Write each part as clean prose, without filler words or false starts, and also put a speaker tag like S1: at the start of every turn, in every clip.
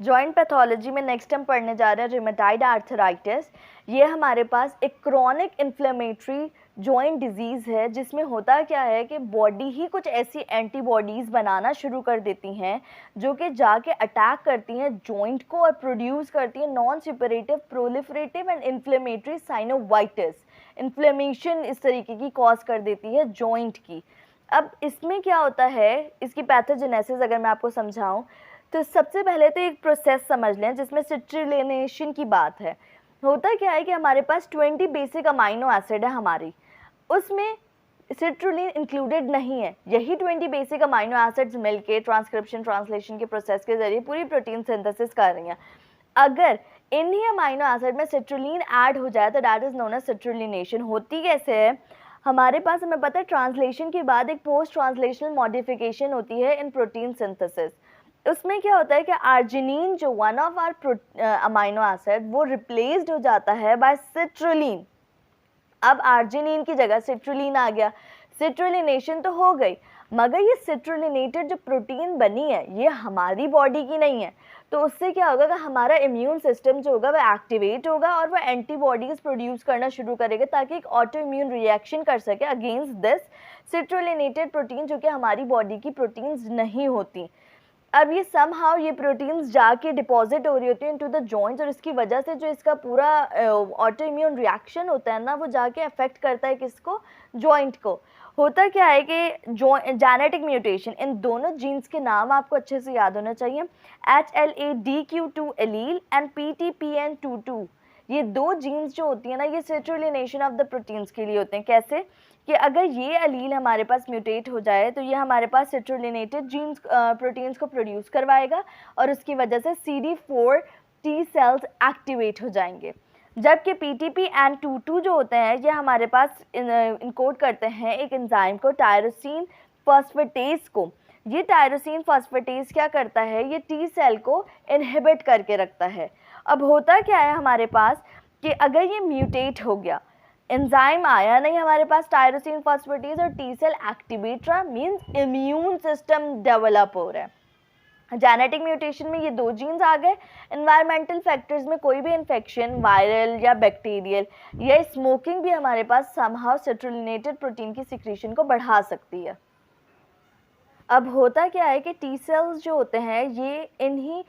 S1: Joint pathology में next हम पढ़ने जा रहे हैं रिमेटाइड आर्थराइटिस। ये हमारे पास एक क्रॉनिक इन्फ्लेमेटरी जॉइंट डिजीज़ है जिसमें होता क्या है कि बॉडी ही कुछ ऐसी एंटीबॉडीज़ बनाना शुरू कर देती हैं जो कि जाके अटैक करती हैं जॉइंट को और प्रोड्यूस करती हैं non superlative proliferative and inflammatory synovitis. Inflammation इस तरीके की कॉज कर देती है जॉइंट की। अब इसमें क्या होता है, इसकी पैथोजेनेसिस अगर मैं आपको समझाऊं तो सबसे पहले तो एक प्रोसेस समझ लें जिसमें सिट्रिलिनेशन की बात है। होता क्या है कि हमारे पास 20 बेसिक अमाइनो एसिड है हमारी, उसमें सिट्रुलिन इंक्लूडेड नहीं है। यही 20 बेसिक अमाइनो एसिड्स मिलके ट्रांसक्रिप्शन ट्रांसलेशन के प्रोसेस के जरिए पूरी प्रोटीन सिंथेसिस कर रही हैं। अगर इन्हीं अमाइनो एसिड में सिट्रुलिन ऐड हो जाए तो दैट इज नोन एज सिट्रुलिनेशन। होती कैसे है, हमारे पास हमें पता है ट्रांसलेशन के बाद एक पोस्ट ट्रांसलेशनल मॉडिफिकेशन होती है इन प्रोटीन सिंथेसिस। उसमें क्या होता है कि आर्जिनिन जो one of our amino acid वो रिप्लेस्ड हो जाता है बाय सिट्रुलिन। अब आर्जिनिन की जगह सिट्रुलिन आ गया, सिट्रुलिनेशन तो हो गई, मगर ये सिट्रुलिनेटेड जो प्रोटीन बनी है ये हमारी बॉडी की नहीं है। तो उससे क्या होगा कि हमारा इम्यून सिस्टम जो होगा वह एक्टिवेट होगा और वह एंटीबॉडीज प्रोड्यूस करना शुरू करेगा ताकि एक ऑटो इम्यून रिएक्शन कर सके अगेंस्ट दिस सिट्रुलिनेटेड प्रोटीन जो कि हमारी बॉडी की प्रोटीन्स नहीं होती। अब ये समहाउ ये प्रोटीन्स जाके डिपॉजिट हो रही होती हैं इनटू द जॉइंट्स और इसकी वजह से जो इसका पूरा ऑटो इम्यून रिएक्शन होता है ना वो जाके अफेक्ट करता है किसको, जॉइंट को। होता क्या है कि जो जेनेटिक म्यूटेशन, इन दोनों जीन्स के नाम आपको अच्छे से याद होना चाहिए, HLA-DQ2 एलील एंड PTPN22। ये दो जीन्स जो होती है ना ये सिट्रुलिनेशन ऑफ द प्रोटीन्स के लिए होते हैं। कैसे कि अगर ये अलील हमारे पास म्यूटेट हो जाए तो ये हमारे पास सिट्रुलिनेटेड जीन्स प्रोटीन्स को प्रोड्यूस करवाएगा और उसकी वजह से CD4 T सेल्स एक्टिवेट हो जाएंगे। जबकि PTPN22 जो होते हैं ये हमारे पास इनकोड करते हैं एक एंजाइम को, टायरोसिन फॉस्फेटेज को। ये टायरोसिन फॉस्फेटेज क्या करता है, ये T सेल को इनहिबिट करके रखता है। अब होता क्या है हमारे पास कि अगर ये म्यूटेट हो गया, एंजाइम आया नहीं हमारे पास टायरोसिन फॉस्फेटेज और टी सेल एक्टिवेट रहा, मीन्स इम्यून सिस्टम डेवलप हो रहा है। जेनेटिक म्यूटेशन में ये दो जीन्स आ गए। एनवायरमेंटल फैक्टर्स में कोई भी इन्फेक्शन वायरल या बैक्टीरियल या स्मोकिंग भी हमारे पास समहाउ सिट्रुलिनेटेड प्रोटीन की सिक्रीशन को बढ़ा सकती है। अब होता क्या है कि टी सेल्स जो होते हैं ये इन्हीं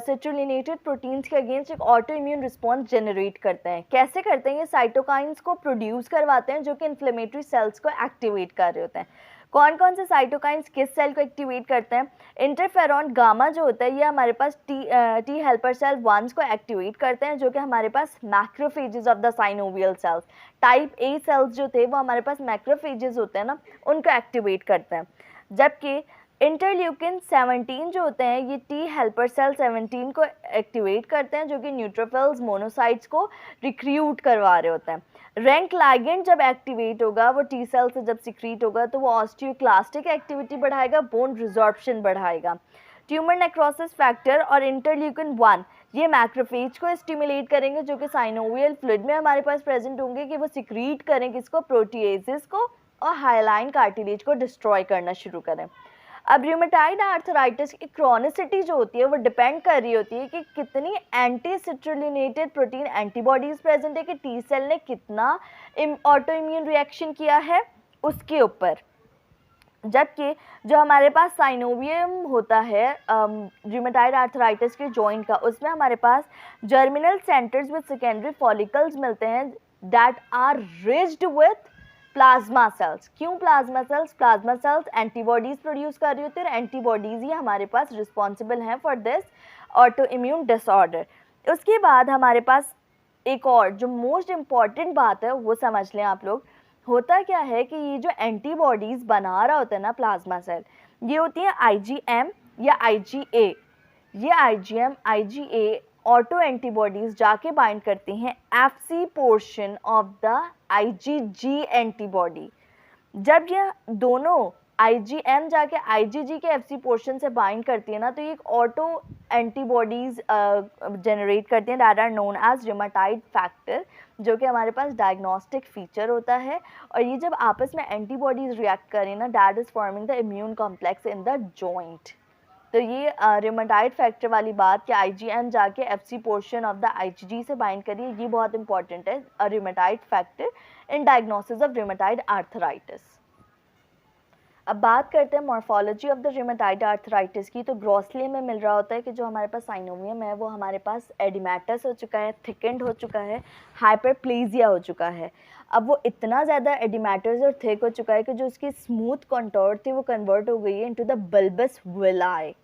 S1: सिट्रुलिनेटेड प्रोटीन्स के अगेंस्ट एक ऑटो इम्यून रिस्पॉन्स जनरेट करते हैं। कैसे करते हैं, ये साइटोकाइंस को प्रोड्यूस करवाते हैं जो कि इन्फ्लेमेटरी सेल्स को एक्टिवेट कर रहे होते हैं। कौन कौन से साइटोकाइंस किस सेल को एक्टिवेट करते हैं, इंटरफेरॉन गामा जो होता है ये हमारे पास टी हेल्पर सेल 1 को एक्टिवेट करते हैं जो कि हमारे पास macrophages of the synovial cells, type A cells जो थे वो हमारे पास मैक्रोफेजेस होते हैं ना, उनको एक्टिवेट करते हैं। जबकि इंटरल्यूकिन 17 जो होते हैं ये टी हेल्पर सेल 17 को एक्टिवेट करते हैं जो कि न्यूट्रोफिल्स मोनोसाइट्स को रिक्रूट करवा रहे होते हैं। रैंक लाइगेंड जब एक्टिवेट होगा वो टी सेल से जब सिक्रीट होगा तो वो ऑस्टियोक्लास्टिक एक्टिविटी बढ़ाएगा, बोन रिजॉर्प्शन बढ़ाएगा। ट्यूमर नेक्रोसिस फैक्टर और इंटरल्यूकिन 1 ये मैक्रोफेज को स्टिमुलेट करेंगे जो कि साइनोवियल फ्लूइड में हमारे पास प्रेजेंट होंगे कि वो सिक्रीट करें किसको, प्रोटीएजेस को, और हाइलाइन कार्टिलेज को डिस्ट्रॉय करना शुरू करें। अब रूमेटाइड आर्थराइटिस की क्रॉनिसिटी जो होती है वो डिपेंड कर रही होती है कि कितनी एंटी सिट्रुलिनेटेड प्रोटीन एंटीबॉडीज प्रेजेंट है, कि टी सेल ने कितना ऑटो इम्यून रिएक्शन किया है उसके ऊपर। जबकि जो हमारे पास साइनोवियम होता है रूमेटाइड आर्थराइटिस के जॉइंट का, उसमें हमारे पास germinal centres with secondary follicles मिलते हैं that are riched with plasma cells. क्यों plasma cells? Plasma cells antibodies produce कर रही होती है और एंटीबॉडीज ही हमारे पास रिस्पॉन्सिबल हैं for this auto immune disorder. उसके बाद हमारे पास एक और जो मोस्ट इम्पॉर्टेंट बात है वो समझ लें आप लोग। होता क्या है कि ये जो एंटीबॉडीज बना रहा होता है ना प्लाज्मा सेल, ये होती है IgM या IgA। ये IgM IgA ऑटो एंटीबॉडीज जाके बाइंड करती हैं FC portion of the IgG antibody. जब ये दोनों IgM जाके IgG के FC पोर्शन से बाइंड करती है ना तो ये एक ऑटो एंटीबॉडीज जनरेट करती हैं that are known as rheumatoid factor, जो कि हमारे पास डायग्नोस्टिक फीचर होता है। और ये जब आपस में एंटीबॉडीज रिएक्ट करें ना that is forming the immune complex in the joint. तो तो ये रिमेटाइड फैक्टर वाली बात कि IgM जाके FC portion of the IgG से बाइंड करिए, ये बहुत इंपॉर्टेंट है, rheumatoid factor in diagnosis of rheumatoid arthritis. अब बात करते हैं morphology of the rheumatoid arthritis की। तो ग्रॉसली में मिल रहा होता है कि जो हमारे पास साइनोवियम है वो हमारे पास एडिमेटस हो चुका है, थिकेंड हो चुका है, हाइपरप्लेजिया हो चुका है। अब वो इतना ज़्यादा एडिमेटस और थिक हो चुका है कि जो उसकी स्मूथ कॉन्टोर थी वो कन्वर्ट हो गई है into the bulbous villi.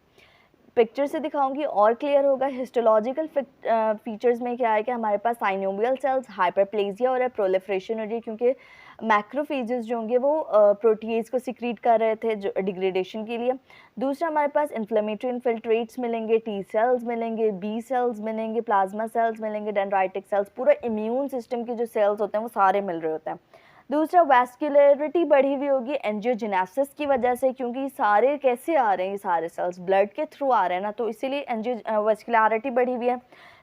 S1: Picture से दिखाऊंगी और क्लियर होगा। हिस्टोलॉजिकल फीचर्स में क्या है कि हमारे पास साइनोवियल सेल्स हाइपरप्लेजिया हो रहा है, प्रोलिफरेशन हो रही है, क्योंकि मैक्रोफेजेस जो होंगे वो प्रोटीएज को सिक्रीट कर रहे थे जो डिग्रेडेशन के लिए। दूसरा हमारे पास इन्फ्लेमेटरी इन्फिल्ट्रेट्स मिलेंगे, टी सेल्स मिलेंगे, बी सेल्स मिलेंगे, प्लाज्मा सेल्स मिलेंगे, डेंड्राइटिक सेल्स, पूरा इम्यून सिस्टम के जो सेल्स होते हैं वो सारे मिल रहे होते हैं। दूसरा वैस्कुलरिटी बढ़ी हुई होगी एंजियोजेनेसिस की वजह से, क्योंकि सारे कैसे आ रहे हैं, ये सारे सेल्स ब्लड के थ्रू आ रहे हैं ना, तो इसीलिए वैस्कुलरिटी बढ़ी हुई है।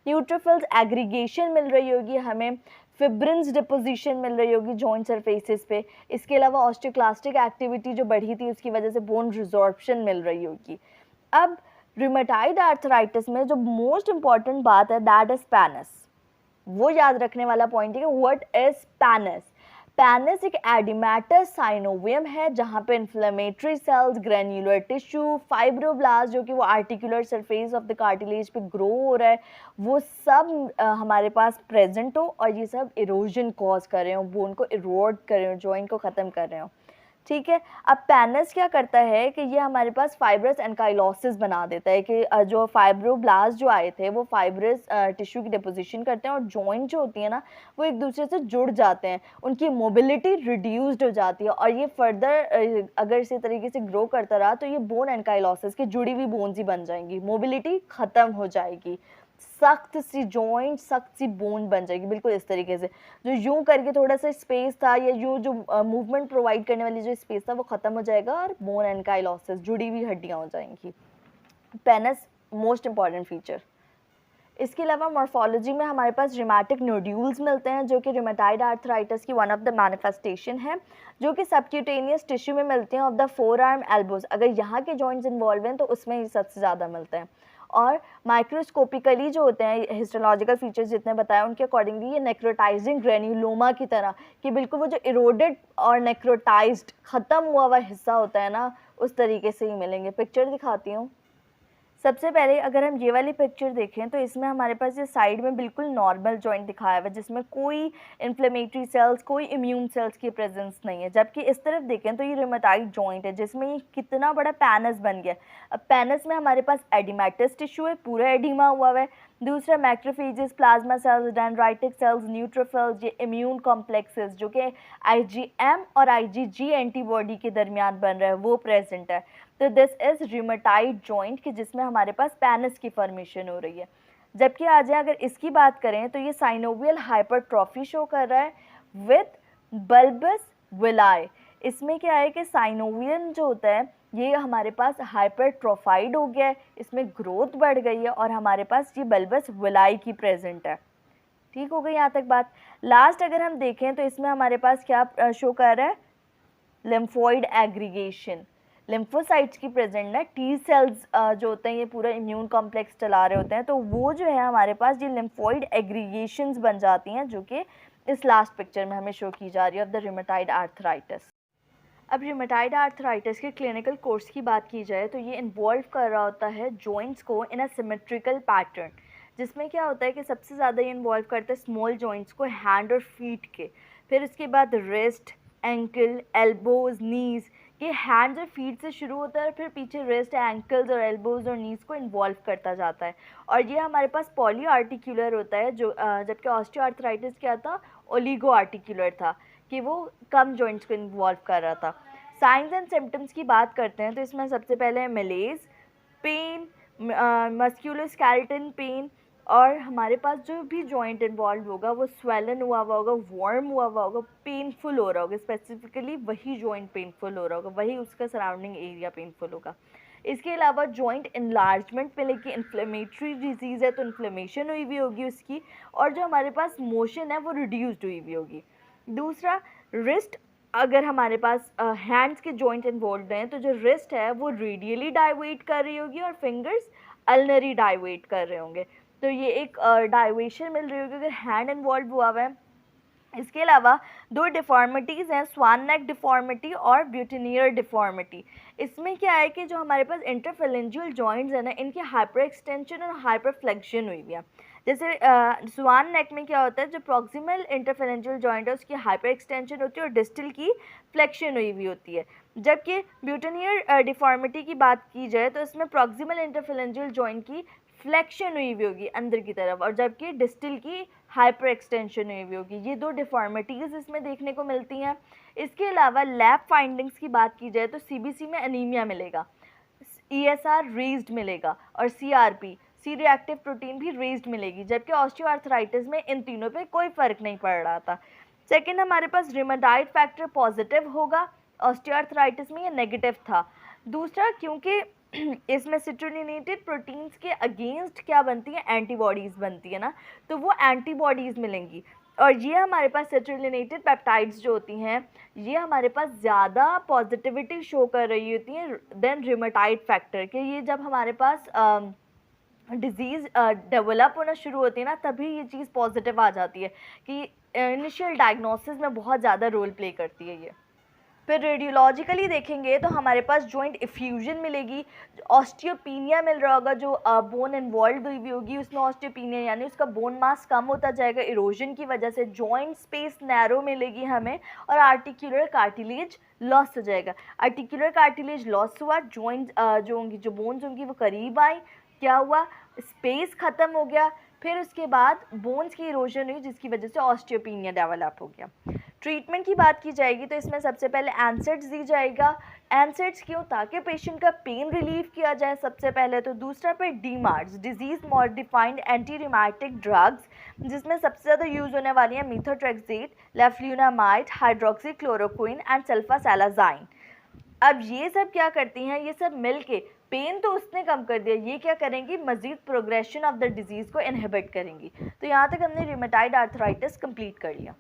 S1: न्यूट्रोफिल्स एग्रीगेशन मिल रही होगी हमें, फिब्रिन्स डिपोजिशन मिल रही होगी जॉइंट सरफेसेस पे। इसके अलावा ऑस्टियोक्लास्टिक एक्टिविटी जो बढ़ी थी उसकी वजह से बोन रिजॉर्प्शन मिल रही होगी। अब रिमेटाइड आर्थराइटिस में जो मोस्ट इंपॉर्टेंट बात है दैट इज पैनस। वो याद रखने वाला पॉइंट है कि व्हाट इज पैनस। पैनस एक एडिमेटस साइनोवियम है जहाँ पे inflammatory cells, granular tissue, fibroblast जो कि वो articular surface of the cartilage पे ग्रो हो रहा है, वो सब हमारे पास प्रेजेंट हो और ये सब इरोजन कॉज कर रहे हो, बोन को इरोड कर रहे हो, जॉइंट को ख़त्म कर रहे हो। ठीक है। अब पैनस क्या करता है कि ये हमारे पास फाइब्रस एनकाइलोसिस बना देता है कि जो फाइब्रोब्लास्ट जो आए थे वो फाइब्रस टिश्यू की डिपोजिशन करते हैं और जॉइंट जो होती है ना वो एक दूसरे से जुड़ जाते हैं, उनकी मोबिलिटी रिड्यूस्ड हो जाती है और ये फर्दर अगर इसी तरीके से ग्रो करता रहा तो ये बोन एनकाइलोसिस की जुड़ी हुई बोन्स ही बन जाएंगी, मोबिलिटी ख़त्म हो जाएगी, सख्त सी जॉइंट, सख्त सी बोन बन जाएगी, बिल्कुल इस तरीके से। जो यूं करके थोड़ा सा स्पेस था या यूं जो मूवमेंट प्रोवाइड करने वाली जो स्पेस था वो ख़त्म हो जाएगा और बोन एनकाइलोसिस, जुड़ी हुई हड्डियां हो जाएंगी। Penis most important feature. इसके अलावा मॉर्फोलॉजी में हमारे पास रिमेटिक नोड्यूल्स मिलते हैं जो कि रिमेटाइड आर्थराइटिस की वन ऑफ द मैनिफेस्टेशन है, जो कि सबक्यूटेनियस टिश्यू में मिलते हैं of the four arm elbows. अगर यहाँ के जॉइंट्स इन्वॉल्व हैं तो उसमें ही सबसे ज़्यादा मिलते हैं। और माइक्रोस्कोपिकली जो होते हैं हिस्टोलॉजिकल फीचर्स जितने बताया उनके अकॉर्डिंगली ये नेक्रोटाइजिंग ग्रेन्यूलोमा की तरह कि बिल्कुल वो जो इरोडेड और नेक्रोटाइज्ड ख़त्म हुआ हिस्सा होता है ना उस तरीके से ही मिलेंगे। पिक्चर दिखाती हूँ। सबसे पहले अगर हम ये वाली पिक्चर देखें तो इसमें हमारे पास ये साइड में बिल्कुल नॉर्मल जॉइंट दिखाया हुआ है जिसमें कोई इन्फ्लेमेटरी सेल्स, कोई इम्यून सेल्स की प्रेजेंस नहीं है। जबकि इस तरफ देखें तो ये रिमेटाइड जॉइंट है जिसमें ये कितना बड़ा पैनस बन गया। अब पैनस में हमारे पास एडिमेटस टिश्यू है, पूरा एडिमा हुआ है। दूसरा macrophages, plasma cells, dendritic sales, neutrophils, ये इम्यून कॉम्प्लेक्सेस जो कि IgM और IgG एंटीबॉडी के दरमियान बन रहा है वो प्रेजेंट है। तो दिस इज़ रिमेटाइड जॉइंट कि जिसमें हमारे पास पैनस की फॉर्मेशन हो रही है। जबकि आ जाए अगर इसकी बात करें तो ये साइनोवियल हाइपरट्रॉफी शो कर रहा है विद बल्बस विलाई। इसमें क्या है कि साइनोवियन जो होता है ये हमारे पास हाइपरट्रोफाइड हो गया है, इसमें ग्रोथ बढ़ गई है और हमारे पास ये बल्बस विलाई की प्रेजेंट है। ठीक हो गई यहाँ तक बात। लास्ट अगर हम देखें तो इसमें हमारे पास क्या शो कर रहा है, लिम्फोइड एग्रीगेशन, लिम्फोसाइट्स की प्रेजेंट है। टी सेल्स जो होते हैं ये पूरा इम्यून कॉम्प्लेक्स चला रहे होते हैं, तो वो जो है हमारे पास ये लिम्फोइड एग्रीगेशंस बन जाती हैं जो कि इस लास्ट पिक्चर में हमें शो की जा रही है ऑफ द रिमेटाइड आर्थराइटिस। अब रिमेटाइड आर्थराइटिस के क्लिनिकल कोर्स की बात की जाए तो ये इन्वॉल्व कर रहा होता है जॉइंट्स को इन अ सिमेट्रिकल पैटर्न, जिसमें क्या होता है कि सबसे ज़्यादा ये इन्वॉल्व करते हैं स्मॉल जॉइंट्स को हैंड और फीट के, फिर उसके बाद रिस्ट, एंकल, एल्बोज, नीज़। ये हैंड्स और फीट से शुरू होता है फिर पीछे रिस्ट, एंकल्स और एल्बोज और नीज़ को इन्वॉल्व करता जाता है और ये हमारे पास पॉली आर्टिकुलर होता है जो जबकि ऑस्टियोआर्थराइटिस क्या था, ओलिगो आर्टिकुलर था कि वो कम जॉइंट्स को इन्वॉल्व कर रहा था। साइंस एंड सिम्टम्स की बात करते हैं तो इसमें सबसे पहले है मलेज, पेन, मस्कुलोस्केलेटल पेन और हमारे पास जो भी जॉइंट इन्वॉल्व होगा वो स्वेलन हुआ होगा, वार्म हुआ होगा, पेनफुल हो रहा होगा, स्पेसिफिकली वही जॉइंट पेनफुल हो रहा होगा, वही उसका सराउंडिंग एरिया पेनफुल होगा। इसके अलावा जॉइंट इन्लार्जमेंट में लेके इन्फ्लेमेटरी डिजीज़ है तो इन्फ्लेमेशन हुई हुई होगी उसकी और जो हमारे पास मोशन है वो रिड्यूस्ड हुई हुई होगी। दूसरा रिस्ट अगर हमारे पास हैंड्स के जॉइंट इन्वॉल्व हैं तो जो रिस्ट है वो रेडियली डाइवेट कर रही होगी और फिंगर्स अल्नरी डाइवेट कर रहे होंगे। तो ये एक डाइवेशन मिल रही होगी अगर हैंड इन्वॉल्व हुआ हुआ है। इसके अलावा दो डिफॉर्मिटीज़ हैं, स्वान नेक डिफॉर्मिटी और ब्यूटेनियर डिफॉर्मिटी। इसमें क्या है कि जो हमारे पास इंटरफेरेंजियल जॉइंट्स हैं ना, इनकी हाइपर एक्सटेंशन और हाइपर फ्लेक्शन हुई हुई है। जैसे स्वान नेक में क्या होता है, जो प्रॉक्सिमल इंटरफेरेंजियल जॉइंट है उसकी हाइपर एक्सटेंशन होती है और डिस्टल की फ्लेक्शन हुई हुई होती है। जबकि ब्यूटेनियर डिफॉर्मिटी की बात की जाए तो इसमें प्रॉक्सिमल इंटरफेरेंजियल जॉइंट की फ्लेक्शन हुई हुई होगी अंदर की तरफ और जबकि डिस्टल की हाइपर एक्सटेंशन हुई हुई होगी। ये दो डिफॉर्मिटीज़ इसमें देखने को मिलती हैं। इसके अलावा लैब फाइंडिंग्स की बात की जाए तो सीबीसी में अनीमिया मिलेगा, ईएसआर रेज्ड मिलेगा और सीआरपी सी रिएक्टिव प्रोटीन भी रेज्ड मिलेगी, जबकि ऑस्टियोआर्थराइटिस में इन तीनों पे कोई फ़र्क नहीं पड़ रहा था। सेकंड, हमारे पास रिमेटाइड फैक्टर पॉजिटिव होगा, ऑस्टियोआर्थराइटिस में ये नेगेटिव था। दूसरा, क्योंकि इसमें सिट्रुलिनेटेड प्रोटीन्स के अगेंस्ट क्या बनती है, एंटीबॉडीज़ बनती है ना, तो वो एंटीबॉडीज़ मिलेंगी। और ये हमारे पास सिट्रुलिनेटेड पेप्टाइड्स जो होती हैं ये हमारे पास ज़्यादा पॉजिटिविटी शो कर रही होती हैं देन रिमेटाइड फैक्टर के। ये जब हमारे पास डिज़ीज़ डेवलप होना शुरू होती है ना, तभी ये चीज़ पॉजिटिव आ जाती है कि इनिशियल डायग्नोसिस में बहुत ज़्यादा रोल प्ले करती है ये। फिर रेडियोलॉजिकली देखेंगे तो हमारे पास जॉइंट इफ्यूजन मिलेगी, ऑस्टियोपीनिया मिल रहा होगा, जो बोन इन्वॉल्व हुई होगी उसमें ऑस्टियोपीनिया यानी उसका बोन मास कम होता जाएगा इरोजन की वजह से, जॉइंट स्पेस नैरो मिलेगी हमें और आर्टिकुलर कार्टिलेज लॉस हो जाएगा। आर्टिकुलर कार्टिलेज लॉस हुआ, जॉइंट जो होंगी, जो बोन्स होंगी वो करीब आई, क्या हुआ, स्पेस ख़त्म हो गया, फिर उसके बाद बोन्स की इरोजन हुई जिसकी वजह से ऑस्टियोपीनिया डेवलप हो गया। ट्रीटमेंट की बात की जाएगी तो इसमें सबसे पहले एनसेड्स दी जाएगा। एनसेड्स क्यों, ताकि पेशेंट का पेन रिलीव किया जाए सबसे पहले तो। दूसरा पे DMARDs disease modified anti rheumatic drugs, जिसमें सबसे ज़्यादा यूज़ होने वाली हैं मीथोट्रेक्सेट, लेफ्लुनामाइड, हाइड्रोक्सीक्लोरोक्विन एंड सल्फासैलाज़ाइन। अब ये सब क्या करती हैं, ये सब मिल के पेन तो उसने कम कर दिया, ये क्या करेंगी, मज़ीद प्रोग्रेशन ऑफ द डिज़ीज़ को इनहिबिट करेंगी। तो यहाँ तक हमने रिमेटाइड आर्थराइटिस कंप्लीट कर लिया।